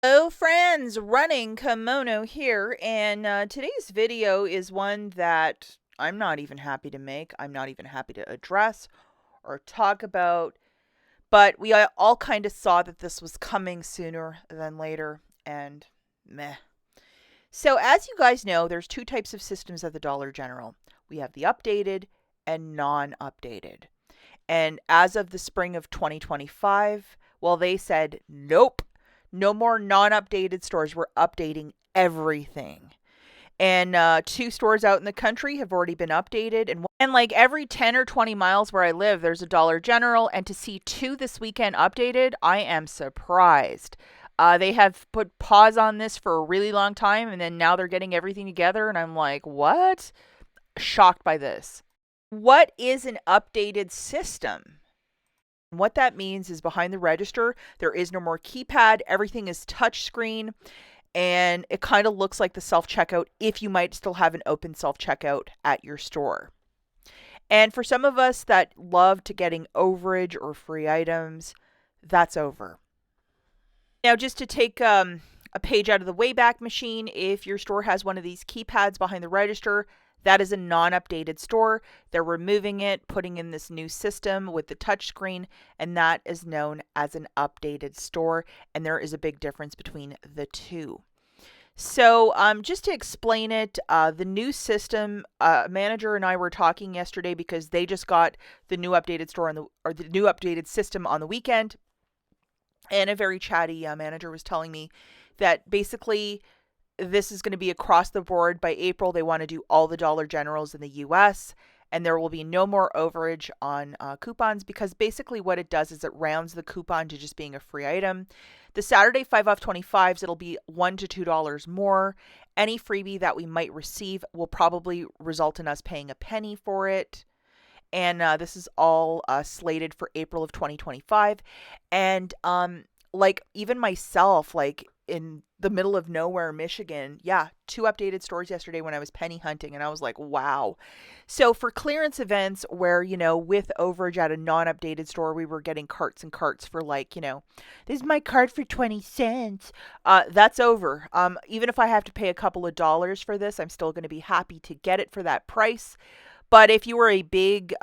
Hello friends, Running Kimono here, and today's video is one that I'm not even happy to make. I'm not even happy to address or talk about, but we all kind of saw that this was coming sooner than later, and meh. So as you guys know, there's two types of systems at the Dollar General. We have the updated and non-updated. And as of the spring of 2025, well, they said, nope, no more non updated stores. We're updating everything. And two stores out in the country have already been updated. And like every 10 or 20 miles where I live, there's a Dollar General. And to see two this weekend updated, I am surprised. They have put pause on this for a really long time. And then now they're getting everything together. And I'm like, what? Shocked by this. What is an updated system? What that means is behind the register, there is no more keypad. Everything is touchscreen, and it kind of looks like the self-checkout if you might still have an open self-checkout at your store. And for some of us that love to getting overage or free items, that's over. Now, just to take a page out of the Wayback Machine, if your store has one of these keypads behind the register, that is a non-updated store. They're removing it, putting in this new system with the touchscreen, and that is known as an updated store. And there is a big difference between the two. So just to explain it, the new system, manager and I were talking yesterday because they just got the new updated store the new updated system on the weekend. And a very chatty manager was telling me that basically this is going to be across the board. By April, they want to do all the Dollar Generals in the US, and there will be no more overage on coupons, because basically what it does is it rounds the coupon to just being a free item. The Saturday 5 off 25s, it'll be $1 to $2 more. Any freebie that we might receive will probably result in us paying a penny for it. And this is all slated for April of 2025. And like even myself, like in the middle of nowhere, Michigan, yeah, two updated stores yesterday when I was penny hunting, and I was like, wow. So for clearance events where, with overage at a non-updated store, we were getting carts and carts for like, this is my cart for 20 cents. That's over. Even if I have to pay a couple of dollars for this, I'm still going to be happy to get it for that price. But if you were a big,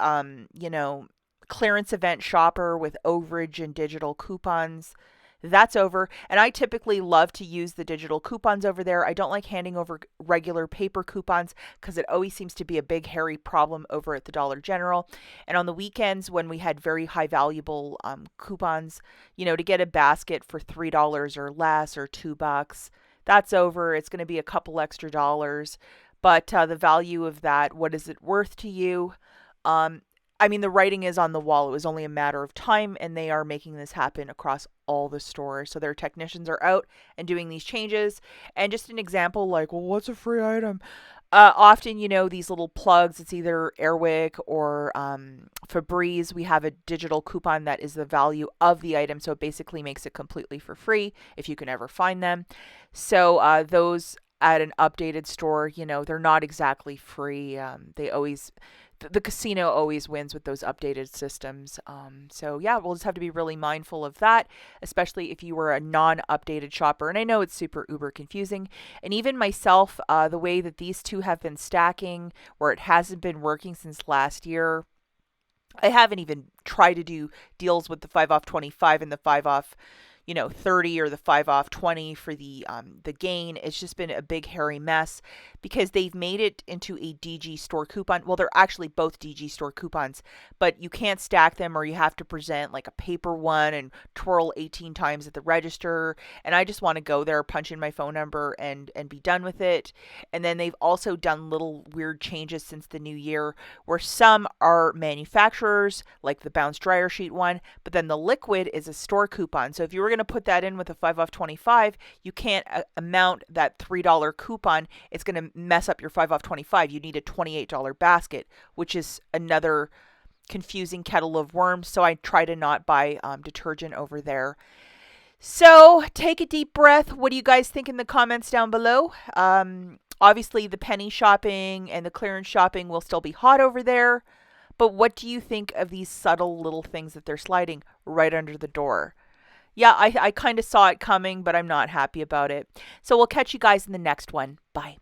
clearance event shopper with overage and digital coupons, that's over. And I typically love to use the digital coupons over there. I don't like handing over regular paper coupons because it always seems to be a big, hairy problem over at the Dollar General. And on the weekends when we had very high valuable coupons, to get a basket for $3 or less or $2, that's over. It's going to be a couple extra dollars. But the value of that, what is it worth to you? The writing is on the wall. It was only a matter of time, and they are making this happen across all the stores. So their technicians are out and doing these changes. And just an example, like, well, what's a free item? Often, these little plugs, it's either Airwick or Febreze. We have a digital coupon that is the value of the item. So it basically makes it completely for free if you can ever find them. So those at an updated store, they're not exactly free. The casino always wins with those updated systems. So yeah, we'll just have to be really mindful of that, especially if you were a non-updated shopper. And I know it's super uber confusing. And even myself, the way that these two have been stacking, where it hasn't been working since last year, I haven't even tried to do deals with the 5 off 25 and the 5 off 30 or the 5 off 20 for the gain. It's just been a big hairy mess because they've made it into a DG store coupon. Well, they're actually both DG store coupons, but you can't stack them, or you have to present like a paper one and twirl 18 times at the register. And I just want to go there, punch in my phone number and be done with it. And then they've also done little weird changes since the new year where some are manufacturers, like the bounce dryer sheet one, but then the liquid is a store coupon. So if you were going to put that in with a 5 off 25, you can't amount that $3 coupon. It's going to mess up your 5 off 25. You need a $28 basket, which is another confusing kettle of worms. So I try to not buy detergent over there. So take a deep breath. What do you guys think in the comments down below? Obviously, the penny shopping and the clearance shopping will still be hot over there. But what do you think of these subtle little things that they're sliding right under the door? Yeah, I kind of saw it coming, but I'm not happy about it. So we'll catch you guys in the next one. Bye.